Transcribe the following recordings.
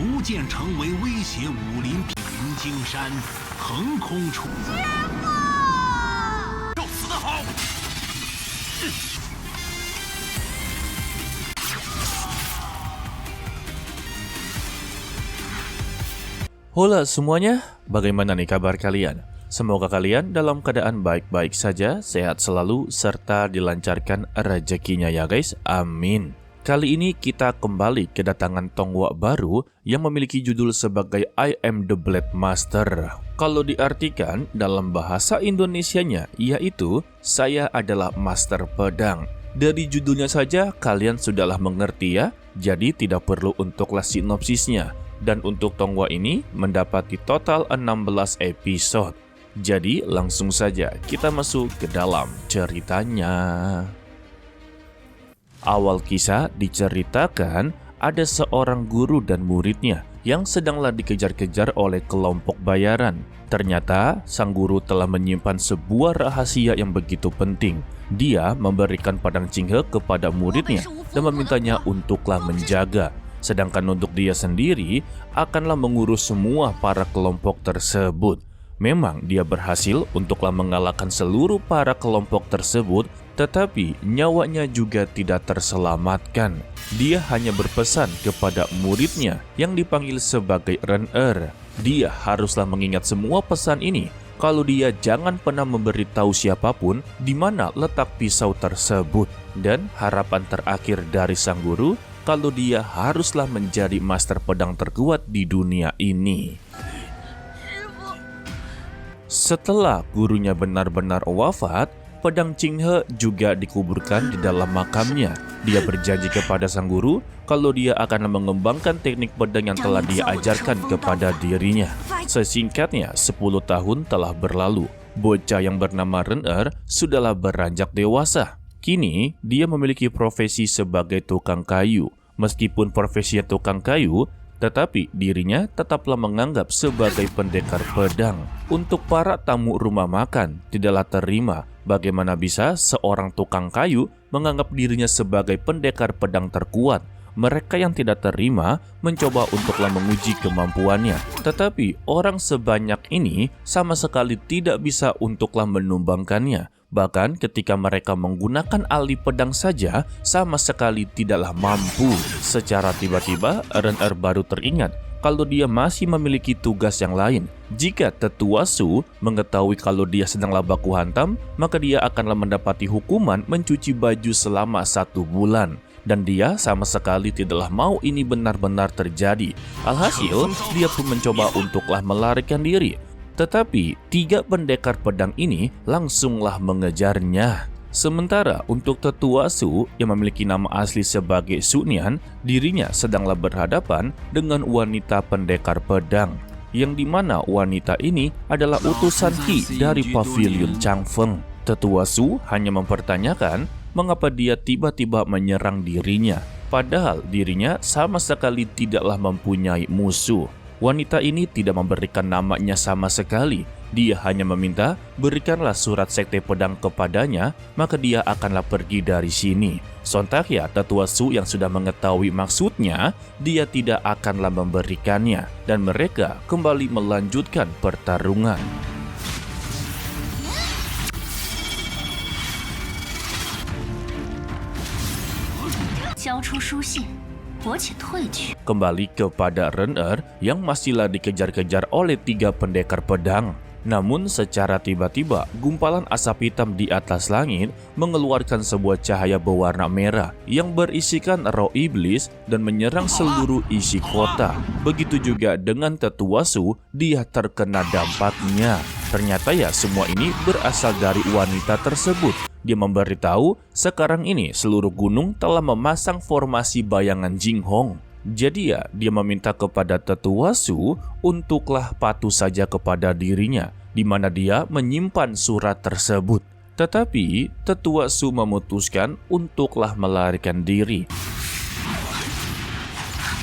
逐渐成为威胁武林平津山横空出世。受死的好！ Hola semuanya, bagaimana nih kabar kalian? Semoga kalian dalam keadaan baik-baik saja, sehat selalu, serta dilancarkan rezekinya ya guys, amin. Kali ini kita kembali kedatangan Tonggua baru yang memiliki judul sebagai I Am The Blade Master. Kalau diartikan dalam bahasa Indonesianya, yaitu saya adalah Master Pedang. Dari judulnya saja kalian sudahlah mengerti ya, jadi tidak perlu untuklah sinopsisnya. Dan untuk Tonggua ini mendapati total 16 episode. Jadi langsung saja kita masuk ke dalam ceritanya. Awal kisah diceritakan ada seorang guru dan muridnya yang sedanglah dikejar-kejar oleh kelompok bayaran. Ternyata sang guru telah menyimpan sebuah rahasia yang begitu penting. Dia memberikan pedang Qinghe kepada muridnya dan memintanya untuklah menjaga. Sedangkan untuk dia sendiri akanlah mengurus semua para kelompok tersebut. Memang dia berhasil untuklah mengalahkan seluruh para kelompok tersebut, tetapi nyawanya juga tidak terselamatkan. Dia hanya berpesan kepada muridnya yang dipanggil sebagai Ren-er. Dia haruslah mengingat semua pesan ini. Kalau dia jangan pernah memberitahu siapapun di mana letak pisau tersebut. Dan harapan terakhir dari sang guru, kalau dia haruslah menjadi master pedang terkuat di dunia ini. Setelah gurunya benar-benar wafat, pedang Qinghe juga dikuburkan di dalam makamnya. Dia berjanji kepada sang guru kalau dia akan mengembangkan teknik pedang yang telah dia ajarkan kepada dirinya. Sesingkatnya, 10 tahun telah berlalu. Bocah yang bernama Ren-er sudahlah beranjak dewasa. Kini, dia memiliki profesi sebagai tukang kayu. Meskipun profesinya tukang kayu, tetapi dirinya tetaplah menganggap sebagai pendekar pedang. Untuk para tamu rumah makan, tidaklah terima bagaimana bisa seorang tukang kayu menganggap dirinya sebagai pendekar pedang terkuat. Mereka yang tidak terima mencoba untuklah menguji kemampuannya. Tetapi orang sebanyak ini sama sekali tidak bisa untuklah menumbangkannya. Bahkan ketika mereka menggunakan ali pedang saja, sama sekali tidaklah mampu. Secara tiba-tiba, Ren-er baru teringat kalau dia masih memiliki tugas yang lain. Jika Tetua Su mengetahui kalau dia sedang baku hantam, maka dia akanlah mendapati hukuman mencuci baju selama 1 bulan. Dan dia sama sekali tidaklah mau ini benar-benar terjadi. Alhasil, dia pun mencoba untuklah melarikan diri. Tetapi 3 pendekar pedang ini langsunglah mengejarnya. Sementara untuk Tetua Su yang memiliki nama asli sebagai Su Nian, dirinya sedanglah berhadapan dengan wanita pendekar pedang. Yang dimana wanita ini adalah utusan Qi dari Pavilion Changfeng. Tetua Su hanya mempertanyakan mengapa dia tiba-tiba menyerang dirinya. Padahal dirinya sama sekali tidaklah mempunyai musuh. Wanita ini tidak memberikan namanya sama sekali. Dia hanya meminta berikanlah surat sekte pedang kepadanya, maka dia akanlah pergi dari sini. Sontak ya Tetua Su yang sudah mengetahui maksudnya, dia tidak akanlah memberikannya. Dan mereka kembali melanjutkan pertarungan. Kembali kepada Ren-er yang masihlah dikejar-kejar oleh 3 pendekar pedang. Namun secara tiba-tiba gumpalan asap hitam di atas langit mengeluarkan sebuah cahaya berwarna merah yang berisikan roh iblis dan menyerang seluruh isi kota. Begitu juga dengan Tetua Su, dia terkena dampaknya. Ternyata ya semua ini berasal dari wanita tersebut. Dia memberitahu sekarang ini seluruh gunung telah memasang formasi bayangan Jinghong. Jadi ya dia meminta kepada Tetua Su untuklah patuh saja kepada dirinya, di mana dia menyimpan surat tersebut. Tetapi Tetua Su memutuskan untuklah melarikan diri.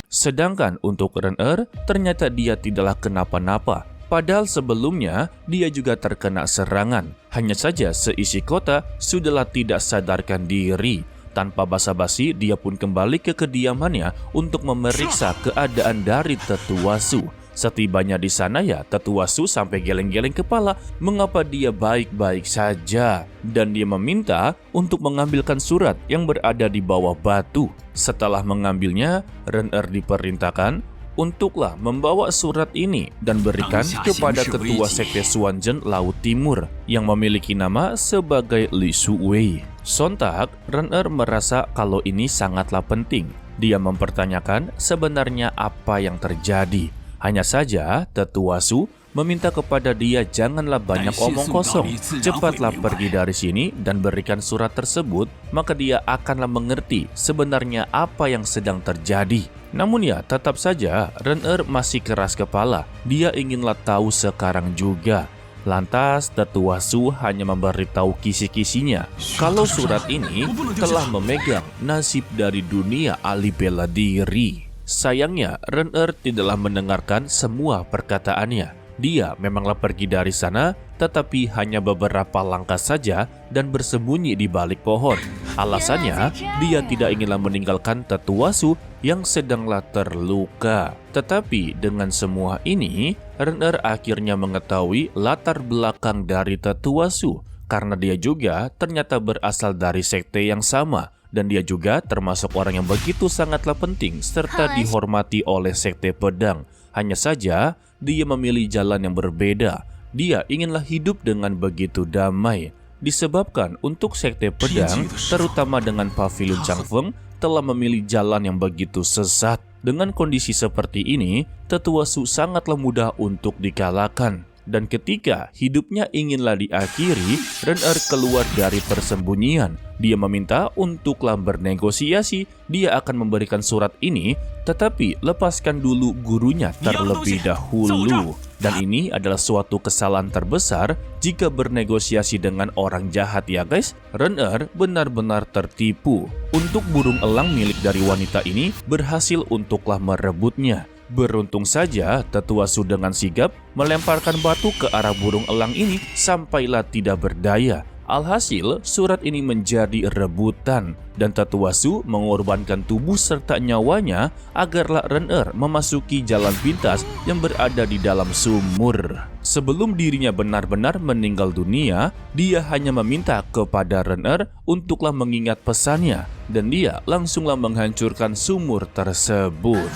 Sedangkan untuk Ren-er ternyata dia tidaklah kenapa-napa. Padahal sebelumnya dia juga terkena serangan. Hanya saja seisi kota sudahlah tidak sadarkan diri. Tanpa basa-basi, dia pun kembali ke kediamannya untuk memeriksa keadaan dari Tetua Su. Setibanya di sana ya, Tetua Su sampai geleng-geleng kepala mengapa dia baik-baik saja. Dan dia meminta untuk mengambilkan surat yang berada di bawah batu. Setelah mengambilnya, Ren-er diperintahkan untuklah membawa surat ini dan berikan kepada ketua sekte Suanzhen Laut Timur yang memiliki nama sebagai Li Shuwei. Sontak, Ren-er merasa kalau ini sangatlah penting. Dia mempertanyakan sebenarnya apa yang terjadi. Hanya saja, Tetua Su meminta kepada dia janganlah banyak omong kosong. Cepatlah pergi dari sini dan berikan surat tersebut, maka dia akanlah mengerti sebenarnya apa yang sedang terjadi. Namun ya, tetap saja Ren-er masih keras kepala. Dia inginlah tahu sekarang juga. Lantas Tetua Su hanya memberitahu kisi-kisinya kalau surat ini telah memegang nasib dari dunia ahli bela diri. Sayangnya, Ren-er tidaklah mendengarkan semua perkataannya. Dia memanglah pergi dari sana, tetapi hanya beberapa langkah saja dan bersembunyi di balik pohon. Alasannya, dia tidak inginlah meninggalkan Tetua Su yang sedanglah terluka. Tetapi dengan semua ini, Ren-er akhirnya mengetahui latar belakang dari Tetua Su, karena dia juga ternyata berasal dari sekte yang sama. Dan dia juga termasuk orang yang begitu sangatlah penting serta dihormati oleh sekte pedang. Hanya saja, dia memilih jalan yang berbeda. Dia inginlah hidup dengan begitu damai. Disebabkan untuk sekte pedang, terutama dengan Pavilion Changfeng, telah memilih jalan yang begitu sesat. Dengan kondisi seperti ini, Tetua Su sangatlah mudah untuk dikalahkan. Dan ketika hidupnya inginlah diakhiri, Ren-er keluar dari persembunyian. Dia meminta untuklah bernegosiasi. Dia akan memberikan surat ini, tetapi lepaskan dulu gurunya terlebih dahulu. Dan ini adalah suatu kesalahan terbesar jika bernegosiasi dengan orang jahat ya guys. Ren-er benar-benar tertipu. Untuk burung elang milik dari wanita ini berhasil untuklah merebutnya. Beruntung saja Tetua Su dengan sigap melemparkan batu ke arah burung elang ini sampailah tidak berdaya. Alhasil surat ini menjadi rebutan dan Tetua Su mengorbankan tubuh serta nyawanya agarlah Ren-er memasuki jalan pintas yang berada di dalam sumur. Sebelum dirinya benar-benar meninggal dunia, dia hanya meminta kepada Ren-er untuklah mengingat pesannya dan dia langsunglah menghancurkan sumur tersebut.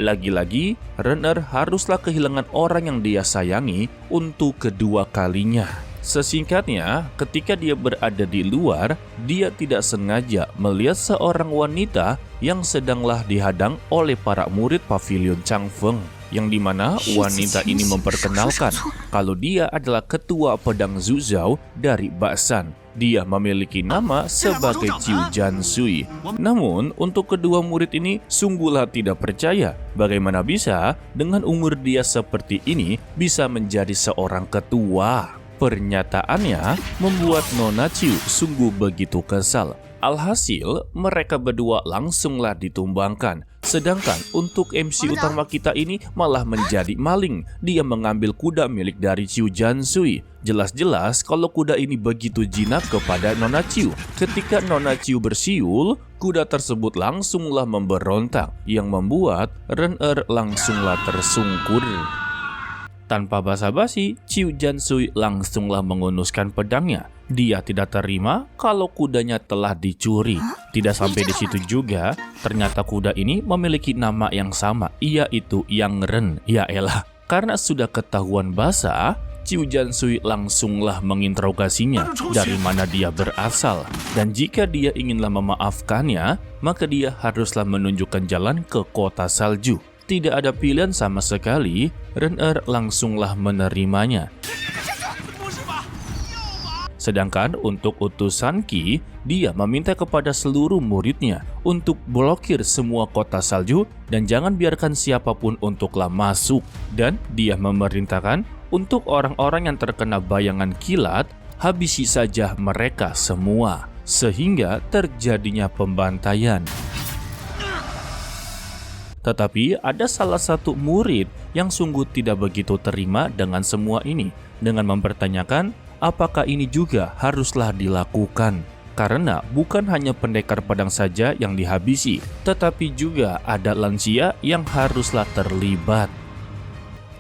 Lagi-lagi, Ren-er haruslah kehilangan orang yang dia sayangi untuk kedua kalinya. Sesingkatnya, ketika dia berada di luar, dia tidak sengaja melihat seorang wanita yang sedanglah dihadang oleh para murid Pavilion Changfeng. Yang dimana wanita ini memperkenalkan kalau dia adalah ketua pedang Zuzhou dari Basan. Dia memiliki nama sebagai Qiu Jansui. Namun, untuk kedua murid ini sungguhlah tidak percaya bagaimana bisa dengan umur dia seperti ini bisa menjadi seorang ketua. Pernyataannya membuat Nona Qiu sungguh begitu kesal. Alhasil, mereka berdua langsunglah ditumbangkan. Sedangkan untuk MC utama kita ini malah menjadi maling. Dia mengambil kuda milik dari Qiu Jansui. Jelas-jelas kalau kuda ini begitu jinak kepada Nona Qiu. Ketika Nona Qiu bersiul, kuda tersebut langsunglah memberontak. Yang membuat Ren-er langsunglah tersungkur. Tanpa basa-basi, Qiu Jansui langsunglah mengunuskan pedangnya. Dia tidak terima kalau kudanya telah dicuri. Tidak sampai di situ juga, ternyata kuda ini memiliki nama yang sama, yaitu Yang Ren. Ya elah, karena sudah ketahuan basah, Qiu Jansui langsunglah menginterogasinya dari mana dia berasal. Dan jika dia inginlah memaafkannya, maka dia haruslah menunjukkan jalan ke kota salju. Tidak ada pilihan sama sekali, Ren-er langsunglah menerimanya. Sedangkan untuk utusan Qi, dia meminta kepada seluruh muridnya untuk blokir semua kota salju dan jangan biarkan siapapun untuklah masuk. Dan dia memerintahkan untuk orang-orang yang terkena bayangan kilat, habisi saja mereka semua, sehingga terjadinya pembantaian. Tetapi ada salah satu murid yang sungguh tidak begitu terima dengan semua ini, dengan mempertanyakan apakah ini juga haruslah dilakukan. Karena bukan hanya pendekar pedang saja yang dihabisi, tetapi juga ada lansia yang haruslah terlibat.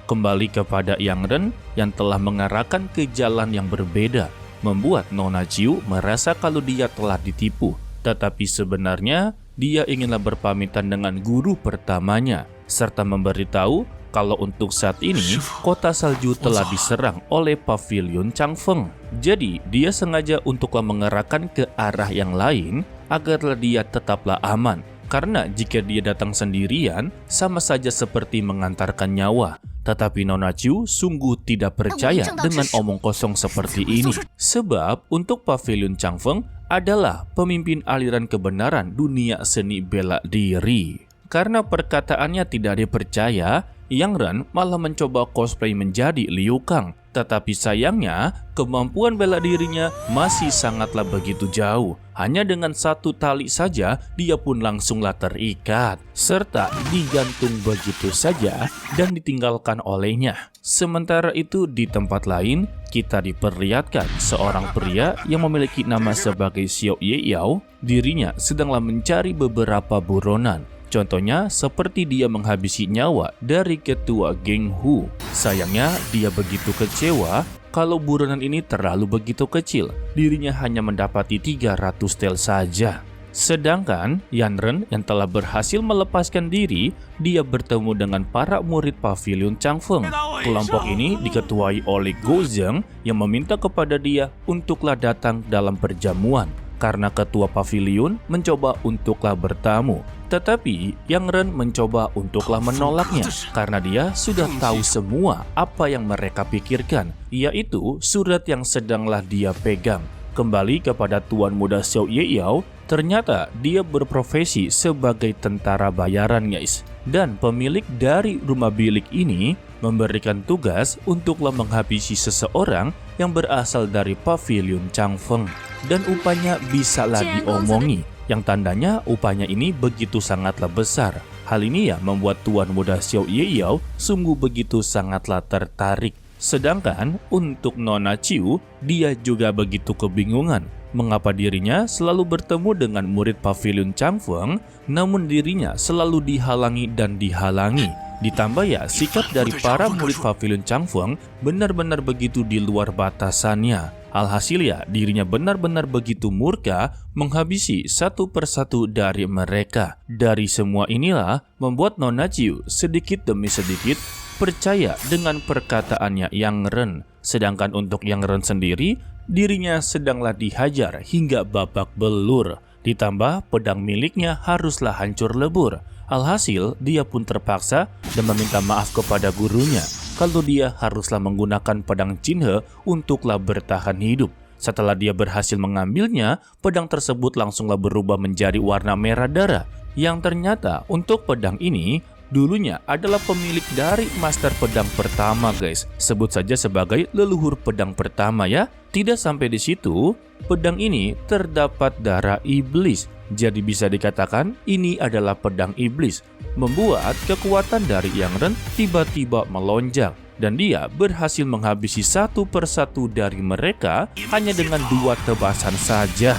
Kembali kepada Yang Ren yang telah mengarahkan ke jalan yang berbeda, membuat Nona Chiu merasa kalau dia telah ditipu. Tetapi sebenarnya dia inginlah berpamitan dengan guru pertamanya, serta memberitahu kalau untuk saat ini kota salju telah diserang oleh pavilion Changfeng. Jadi dia sengaja untuklah mengerahkan ke arah yang lain agarlah dia tetaplah aman. Karena jika dia datang sendirian sama saja seperti mengantarkan nyawa. Tetapi Nona Chiu sungguh tidak percaya dengan omong kosong seperti ini. Sebab untuk pavilion Changfeng adalah pemimpin aliran kebenaran dunia seni bela diri. Karena perkataannya tidak dipercaya, Yang Ren malah mencoba cosplay menjadi Liu Kang. Tetapi sayangnya, kemampuan bela dirinya masih sangatlah begitu jauh. Hanya dengan satu tali saja, dia pun langsunglah terikat. Serta digantung begitu saja dan ditinggalkan olehnya. Sementara itu di tempat lain, kita diperlihatkan seorang pria yang memiliki nama sebagai Xiao Yeyao. Dirinya sedanglah mencari beberapa buronan. Contohnya seperti dia menghabisi nyawa dari ketua geng Hu. Sayangnya dia begitu kecewa kalau buronan ini terlalu begitu kecil. Dirinya hanya mendapati 300 tel saja. Sedangkan Yan Ren yang telah berhasil melepaskan diri, dia bertemu dengan para murid pavilion Changfeng. Kelompok ini diketuai oleh Go Zheng yang meminta kepada dia untuklah datang dalam perjamuan. Karena ketua pavilion mencoba untuklah bertamu. Tetapi Yang Ren mencoba untuklah menolaknya. Karena dia sudah tahu semua apa yang mereka pikirkan. Yaitu surat yang sedanglah dia pegang. Kembali kepada Tuan Muda Xiao Yeyao, ternyata dia berprofesi sebagai tentara bayaran guys. Dan pemilik dari rumah bilik ini memberikan tugas untuklah menghabisi seseorang yang berasal dari pavilion Changfeng. Dan upahnya bisalah diomongi, yang tandanya upahnya ini begitu sangatlah besar. Hal ini ya membuat Tuan Muda Xiao Yeyao sungguh begitu sangatlah tertarik. Sedangkan untuk Nona Chiu, dia juga begitu kebingungan. Mengapa dirinya selalu bertemu dengan murid pavilion Changfeng, namun dirinya selalu dihalangi dan dihalangi. Ditambah ya sikap dari para murid pavilion Changfeng benar-benar begitu di luar batasannya. Alhasil ya dirinya benar-benar begitu murka menghabisi satu persatu dari mereka. Dari semua inilah membuat Nona Chiu sedikit demi sedikit percaya dengan perkataannya Yang Ren. Sedangkan untuk Yang Ren sendiri, dirinya sedanglah dihajar hingga babak belur. Ditambah pedang miliknya haruslah hancur lebur. Alhasil dia pun terpaksa dan meminta maaf kepada gurunya kalau dia haruslah menggunakan pedang Jinhe untuklah bertahan hidup. Setelah dia berhasil mengambilnya, pedang tersebut langsunglah berubah menjadi warna merah darah. Yang ternyata untuk pedang ini dulunya adalah pemilik dari master pedang pertama guys. Sebut saja sebagai leluhur pedang pertama ya. Tidak sampai di situ, pedang ini terdapat darah iblis. Jadi bisa dikatakan ini adalah pedang iblis. Membuat kekuatan dari Yang Ren tiba-tiba melonjak. Dan dia berhasil menghabisi satu persatu dari mereka hanya dengan 2 tebasan saja.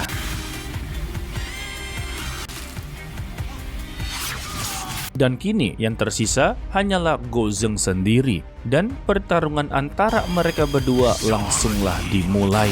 Dan kini yang tersisa hanyalah Go Zheng sendiri. Dan pertarungan antara mereka berdua langsunglah dimulai.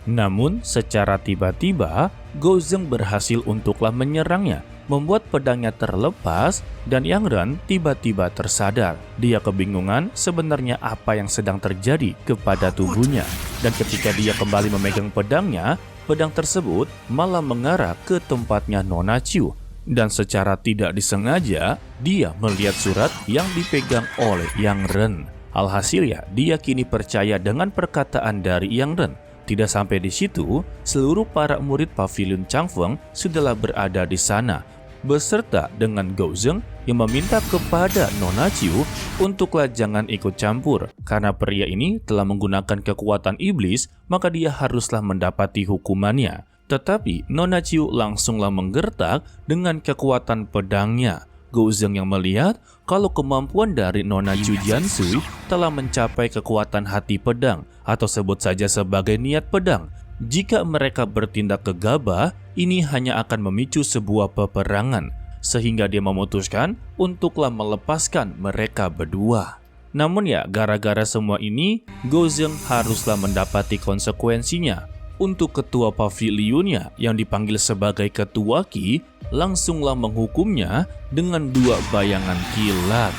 Namun secara tiba-tiba Go Zheng berhasil untuklah menyerangnya, membuat pedangnya terlepas dan Yang Ren tiba-tiba tersadar. Dia kebingungan sebenarnya apa yang sedang terjadi kepada tubuhnya. Dan ketika dia kembali memegang pedangnya, pedang tersebut malah mengarah ke tempatnya Nona Chiu. Dan secara tidak disengaja, dia melihat surat yang dipegang oleh Yang Ren. Alhasil ya, dia kini percaya dengan perkataan dari Yang Ren. Tidak sampai di situ, seluruh para murid pavilion Changfeng sudahlah berada di sana, beserta dengan Go Zheng yang meminta kepada Nona Chiu untuklah jangan ikut campur. Karena pria ini telah menggunakan kekuatan iblis, maka dia haruslah mendapati hukumannya. Tetapi Nona Chiu langsunglah menggertak dengan kekuatan pedangnya. Gouzeng yang melihat kalau kemampuan dari Nona Chiu Jiansui telah mencapai kekuatan hati pedang atau sebut saja sebagai niat pedang. Jika mereka bertindak gegabah, ini hanya akan memicu sebuah peperangan, sehingga dia memutuskan untuklah melepaskan mereka berdua. Namun ya, gara-gara semua ini, Gouzeng haruslah mendapati konsekuensinya. Untuk ketua pavilionnya yang dipanggil sebagai ketua Qi, langsunglah menghukumnya dengan 2 bayangan kilat.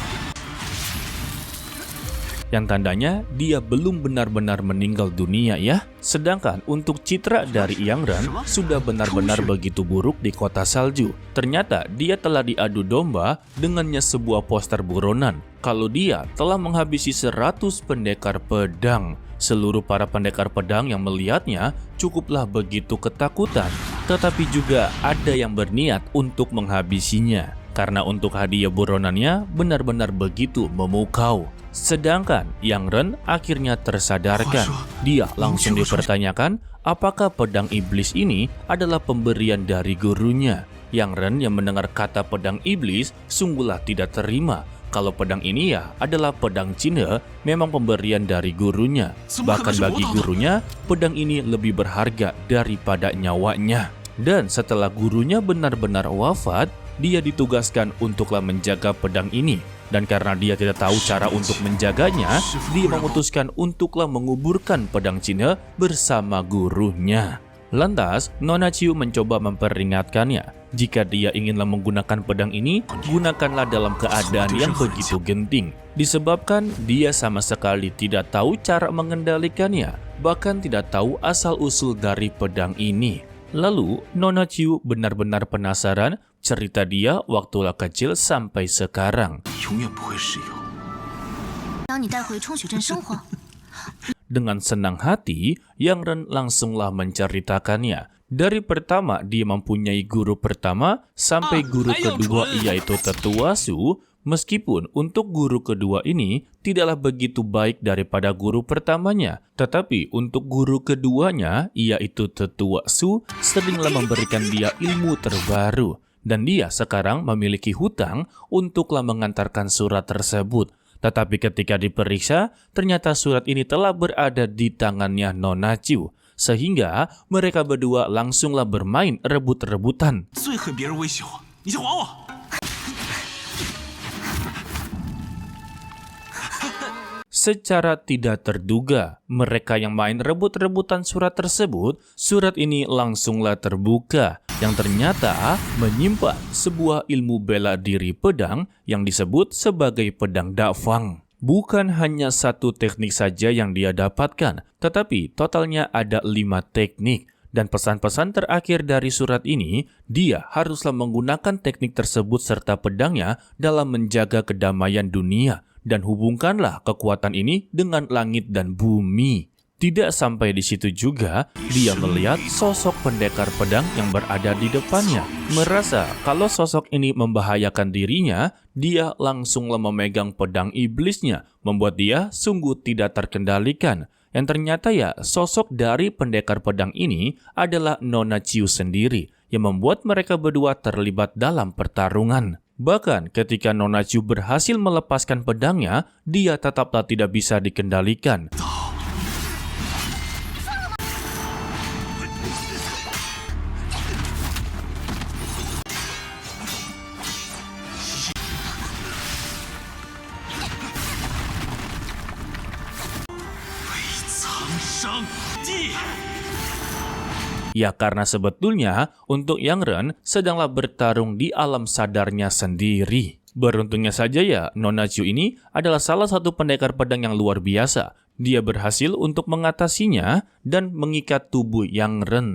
Yang tandanya dia belum benar-benar meninggal dunia ya. Sedangkan untuk citra dari Yang Ren sudah benar-benar begitu buruk di kota salju. Ternyata dia telah diadu domba dengannya sebuah poster buronan kalau dia telah menghabisi 100 pendekar pedang. Seluruh para pendekar pedang yang melihatnya cukuplah begitu ketakutan. Tetapi juga ada yang berniat untuk menghabisinya, karena untuk hadiah buronannya benar-benar begitu memukau. Sedangkan Yang Ren akhirnya tersadarkan. Dia langsung dipertanyakan apakah pedang iblis ini adalah pemberian dari gurunya. Yang Ren yang mendengar kata pedang iblis sungguhlah tidak terima kalau pedang ini ya adalah pedang Qinhe, memang pemberian dari gurunya. Bahkan bagi gurunya, pedang ini lebih berharga daripada nyawanya. Dan setelah gurunya benar-benar wafat, dia ditugaskan untuklah menjaga pedang ini. Dan karena dia tidak tahu cara untuk menjaganya, dia memutuskan untuklah menguburkan pedang Qinhe bersama gurunya. Lantas, Nona Chiu mencoba memperingatkannya, jika dia inginlah menggunakan pedang ini, gunakanlah dalam keadaan yang begitu genting. Disebabkan dia sama sekali tidak tahu cara mengendalikannya, bahkan tidak tahu asal-usul dari pedang ini. Lalu, Nona Chiu benar-benar penasaran cerita dia waktu kecil sampai sekarang. Dengan senang hati, Yang Ren langsunglah menceritakannya. Dari pertama dia mempunyai guru pertama sampai guru kedua yaitu Tetua Su. Meskipun untuk guru kedua ini tidaklah begitu baik daripada guru pertamanya, tetapi untuk guru keduanya yaitu Tetua Su seringlah memberikan dia ilmu terbaru. Dan dia sekarang memiliki hutang untuklah mengantarkan surat tersebut. Tetapi ketika diperiksa, ternyata surat ini telah berada di tangannya Nona Chiu. Sehingga mereka berdua langsunglah bermain rebut-rebutan. Secara tidak terduga, mereka yang main rebut-rebutan surat tersebut, surat ini langsunglah terbuka, yang ternyata menyimpan sebuah ilmu bela diri pedang yang disebut sebagai pedang Dafang. Bukan hanya satu teknik saja yang dia dapatkan, tetapi totalnya ada 5 teknik. Dan pesan-pesan terakhir dari surat ini, dia haruslah menggunakan teknik tersebut serta pedangnya dalam menjaga kedamaian dunia. Dan hubungkanlah kekuatan ini dengan langit dan bumi. Tidak sampai di situ juga, dia melihat sosok pendekar pedang yang berada di depannya. Merasa kalau sosok ini membahayakan dirinya, dia langsunglah memegang pedang iblisnya, membuat dia sungguh tidak terkendalikan. Yang ternyata ya, sosok dari pendekar pedang ini adalah Nona Chiu sendiri, yang membuat mereka berdua terlibat dalam pertarungan. Bahkan ketika Nona Chiu berhasil melepaskan pedangnya, dia tetaplah tidak bisa dikendalikan. Ya karena sebetulnya untuk Yang Ren sedanglah bertarung di alam sadarnya sendiri. Beruntungnya saja ya, Nona Chiu ini adalah salah satu pendekar pedang yang luar biasa. Dia berhasil untuk mengatasinya dan mengikat tubuh Yang Ren.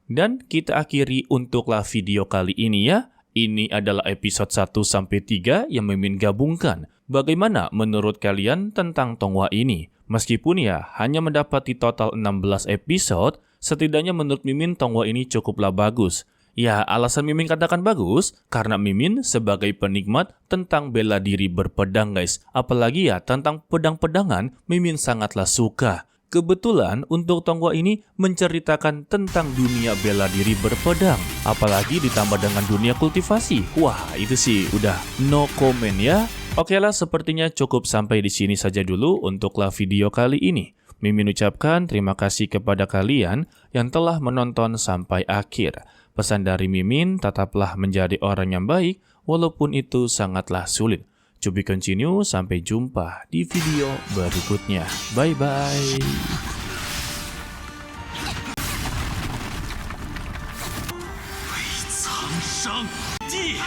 Dan kita akhiri untuklah video kali ini ya. Ini adalah episode 1-3 yang Mimin gabungkan. Bagaimana menurut kalian tentang Tonghua ini? Meskipun ya hanya mendapati total 16 episode, setidaknya menurut Mimin Tonghua ini cukuplah bagus. Ya alasan Mimin katakan bagus, karena Mimin sebagai penikmat tentang bela diri berpedang guys. Apalagi ya tentang pedang-pedangan, Mimin sangatlah suka. Kebetulan untuk Tonghua ini menceritakan tentang dunia bela diri berpedang, apalagi ditambah dengan dunia kultivasi. Wah, itu sih udah no comment ya. Oke lah, sepertinya cukup sampai di sini saja dulu untuklah video kali ini. Mimin ucapkan terima kasih kepada kalian yang telah menonton sampai akhir. Pesan dari Mimin, tetaplah menjadi orang yang baik walaupun itu sangatlah sulit. To be continue, sampai jumpa di video berikutnya. Bye-bye. 苍生记。